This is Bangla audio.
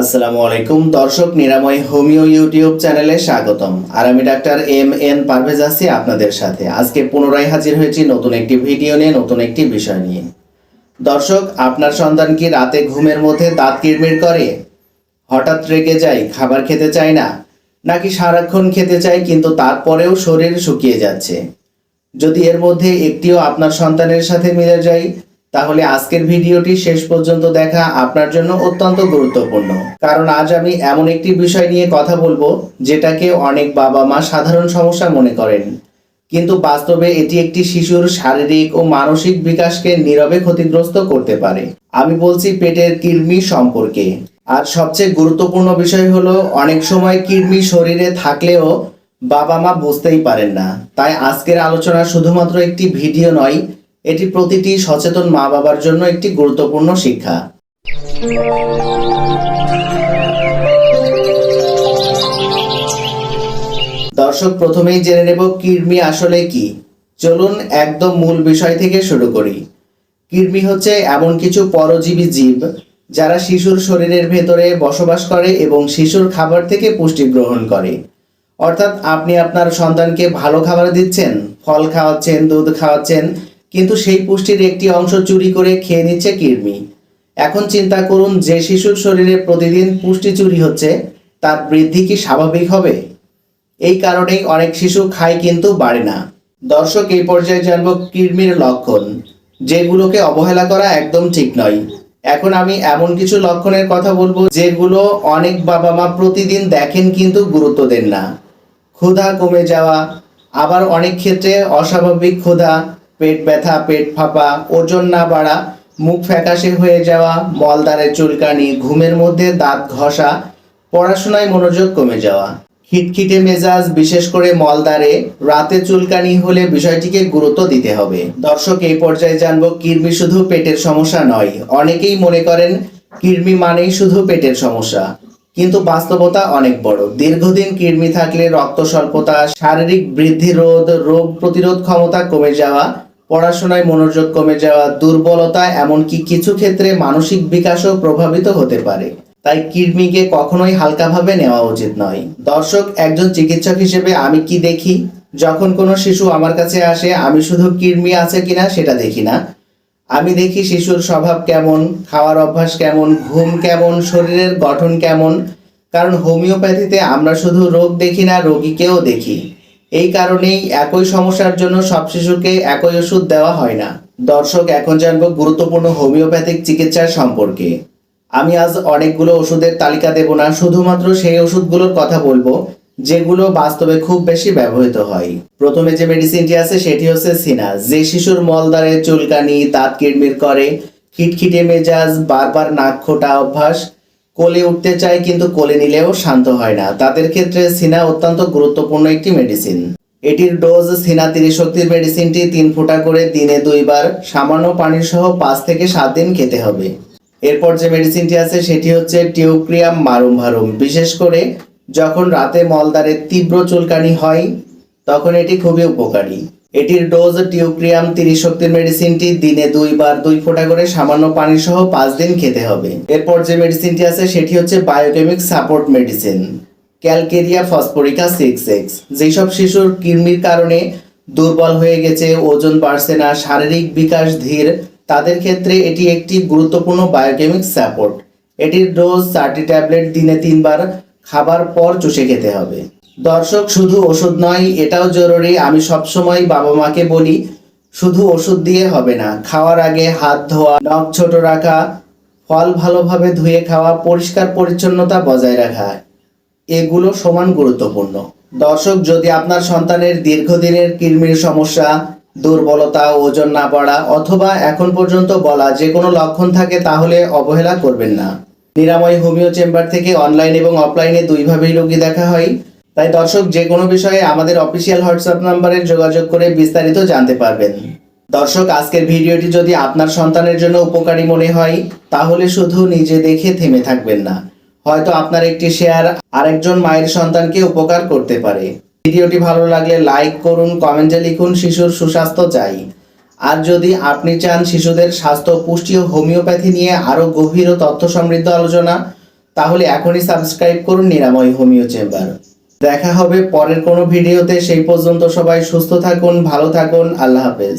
আসসালামু আলাইকুম দর্শক, নিরাময় হোমিও ইউটিউব চ্যানেলে স্বাগতম। আর আমি ডাক্তার এম.এন. পারভেজ আছি আপনাদের সাথে। আজকে পুনরায় হাজির হয়েছি নতুন একটি ভিডিও নিয়ে, নতুন একটি বিষয় নিয়ে। দর্শক, আপনার সন্তান কি রাতে ঘুমের মধ্যে দাঁত কিড়মিড় করে, হঠাৎ রেগে যায়, খাবার খেতে চায় না, নাকি সারাক্ষণ খেতে চায় কিন্তু তারপরেও শরীর শুকিয়ে যাচ্ছে? যদি এর মধ্যে একটিও আপনার সন্তানের সাথে মিলে যায়, তাহলে আজকের ভিডিওটি শেষ পর্যন্ত দেখা আপনার জন্য অত্যন্ত গুরুত্বপূর্ণ। কারণ আজ আমি এমন একটি বিষয় নিয়ে কথা বলবো যেটাকে অনেক বাবা মা সাধারণ সমস্যা মনে করেন, কিন্তু বাস্তবে এটি একটি শিশুর শারীরিক ও মানসিক বিকাশকে নীরবে ক্ষতিগ্রস্ত করতে পারে। আমি বলছি পেটের কৃমি সম্পর্কে। আর সবচেয়ে গুরুত্বপূর্ণ বিষয় হলো, অনেক সময় কৃমি শরীরে থাকলেও বাবা মা বুঝতেই পারেন না। তাই আজকের আলোচনা শুধুমাত্র একটি ভিডিও নয়, এটি প্রতিটি সচেতন মা বাবার জন্য একটি গুরুত্বপূর্ণ শিক্ষা। দর্শক, প্রথমেই জেনে নেব কৃমি আসলে কি। চলুন একদম মূল বিষয় থেকে শুরু করি। কৃমি হচ্ছে এমন কিছু পরজীবী জীব যারা শিশুর শরীরের ভেতরে বসবাস করে এবং শিশুর খাবার থেকে পুষ্টি গ্রহণ করে। অর্থাৎ আপনি আপনার সন্তানকে ভালো খাবার দিচ্ছেন, ফল খাওয়াচ্ছেন, দুধ খাওয়াচ্ছেন, কিন্তু সেই পুষ্টির একটি অংশ চুরি করে খেয়ে নিচ্ছে কৃমি। এখন চিন্তা করুন, যে শিশুর শরীরে প্রতিদিন পুষ্টি চুরি হচ্ছে, তার বৃদ্ধি কি স্বাভাবিক হবে? এই কারণেই অনেক শিশু খায় কিন্তু বাড়ে না। দর্শক, এই পর্যায়ে জানবো কৃমির লক্ষণ, যেগুলোকে অবহেলা করা একদম ঠিক নয়। এখন আমি এমন কিছু লক্ষণের কথা বলবো যেগুলো অনেক বাবা মা প্রতিদিন দেখেন কিন্তু গুরুত্ব দেন না। ক্ষুধা কমে যাওয়া, আবার অনেক ক্ষেত্রে অস্বাভাবিক ক্ষুধা, পেট ব্যথা, পেট ফাঁপা, ওজন না বাড়া, মুখ ফ্যাকাশে হয়ে যাওয়া, মলদ্বারে চুলকানি, ঘুমের মধ্যে দাঁত ঘষা, পড়াশোনায় মনোযোগ কমে যাওয়া, খিটখিটে মেজাজ, বিশেষ করে মলদ্বারে, রাতে চুলকানি হলে বিষয়টিকে গুরুত্ব দিতে হবে। দর্শক, এই পর্যায়ে জানবো কৃমি শুধু পেটের সমস্যা নয়। অনেকেই মনে করেন কৃমি মানেই শুধু পেটের সমস্যা, কিন্তু বাস্তবতা অনেক বড়। দীর্ঘদিন কৃমি থাকলে রক্ত স্বল্পতা, শারীরিক বৃদ্ধি রোধ, রোগ প্রতিরোধ ক্ষমতা কমে যাওয়া, পড়াশোনায় মনোযোগ কমে যাওয়া, দুর্বলতা, এমনকি কিছু ক্ষেত্রে মানসিক বিকাশও প্রভাবিত হতে পারে। তাই কৃমিকে কখনোই হালকাভাবে নেওয়া উচিত নয়। দর্শক, একজন চিকিৎসক হিসেবে আমি কি দেখি? যখন কোনো শিশু আমার কাছে আসে, আমি শুধু কৃমি আছে কিনা সেটা দেখি না। আমি দেখি শিশুর স্বভাব কেমন, খাওয়ার অভ্যাস কেমন, ঘুম কেমন, শরীরের গঠন কেমন। কারণ হোমিওপ্যাথিতে আমরা শুধু রোগ দেখি না, রোগীকেও দেখি। এই কারণেই একই সমস্যার জন্য সব শিশুকে একই ওষুধ দেওয়া হয় না। দর্শক, এখন জানবো গুরুত্বপূর্ণ হোমিওপ্যাথিক চিকিৎসার সম্পর্কে। আমি আজ অনেকগুলো ওষুধের তালিকা দেব না, শুধুমাত্র সেই ওষুধগুলোর কথা বলবো যেগুলো বাস্তবে খুব বেশি ব্যবহৃত হয়। প্রথমে যে মেডিসিনটি আছে সেটি হচ্ছে সিনা। যে শিশুর মলদ্বারে চুলকানি, দাঁত কিড়মিড় করে, খিটখিটে মেজাজ, বারবার নাক খোঁটা অভ্যাস, কোলে উঠতে চায় কিন্তু কোলে নিলেও শান্ত হয় না, তাদের ক্ষেত্রে সিনা অত্যন্ত গুরুত্বপূর্ণ একটি মেডিসিন। এটির ডোজ সিনা 30 শক্তির মেডিসিনটি 3 ফোঁটা করে দিনে 2 বার সামান্য পানি সহ 5 থেকে 7 দিন খেতে হবে। এরপর যে মেডিসিনটি আছে সেটি হচ্ছে টিউক্রিয়াম মারুম ভারুম। বিশেষ করে যখন রাতে মলদ্বারে তীব্র চুলকানি হয়, তখন এটি খুবই উপকারী। এটির ডোজ টিউক্রিয়াম 30 শক্তির মেডিসিনটি দিনে 2 বার 2 ফোঁটা করে সামান্য পানি সহ 5 দিন খেতে হবে। এরপর যে মেডিসিনটি আছে সেটি হচ্ছে biochemic support medicine, calcarea phosphorica 6X। যেসব শিশুর কৃমির কারণে দুর্বল হয়ে গেছে, ওজন বাড়ছে না, শারীরিক বিকাশ ধীর, তাদের ক্ষেত্রে এটি একটি গুরুত্বপূর্ণ বায়োকেমিক সাপোর্ট। এটির ডোজ 4টি ট্যাবলেট দিনে 3 বার খাবার পর চুষে খেতে হবে। দর্শক, শুধু ওষুধ নয়, এটাও জরুরি। আমি সবসময় বাবা মাকে বলি, শুধু ওষুধ দিয়ে হবে না। খাওয়ার আগে হাত ধোয়া, নখ ছোট রাখা, ফল ভালোভাবে ধুয়ে খাওয়া, পরিষ্কার পরিচ্ছন্নতা বজায় রাখা, এগুলো সমান গুরুত্বপূর্ণ। দর্শক, যদি আপনার সন্তানের দীর্ঘদিনের কৃমির সমস্যা, দুর্বলতা, ওজন না বাড়া অথবা এখন পর্যন্ত বলা যে কোনো লক্ষণ থাকে, তাহলে অবহেলা করবেন না। নিরাময় হোমিও চেম্বার থেকে অনলাইন এবং অফলাইনে দুইভাবেই রোগী দেখা হয়। তাই দর্শক, যে কোনো বিষয়ে আমাদের অফিসিয়াল হোয়াটসঅ্যাপ নাম্বারে যোগাযোগ করে বিস্তারিত জানতে পারবেন। দর্শক, আজকের ভিডিওটি যদি আপনার সন্তানের জন্য উপকারী মনে হয়, তাহলে শুধু নিজে দেখে থেমে থাকবেন না। হয়তো আপনার একটি শেয়ার আরেকজন মায়ের সন্তানকে উপকার করতে পারে। ভিডিওটি ভালো লাগলে লাইক করুন, কমেন্টে লিখুন শিশুর সুস্বাস্থ্য চাই। আর যদি আপনি চান শিশুদের স্বাস্থ্য, পুষ্টি ও হোমিওপ্যাথি নিয়ে আরও গভীর ও তথ্য সমৃদ্ধ আলোচনা, তাহলে এখনই সাবস্ক্রাইব করুন নিরাময় হোমিও চেম্বার। দেখা হবে পরের কোনো ভিডিওতে, সেই পর্যন্ত সবাই সুস্থ থাকুন, ভালো থাকুন, আল্লাহ হাফেজ।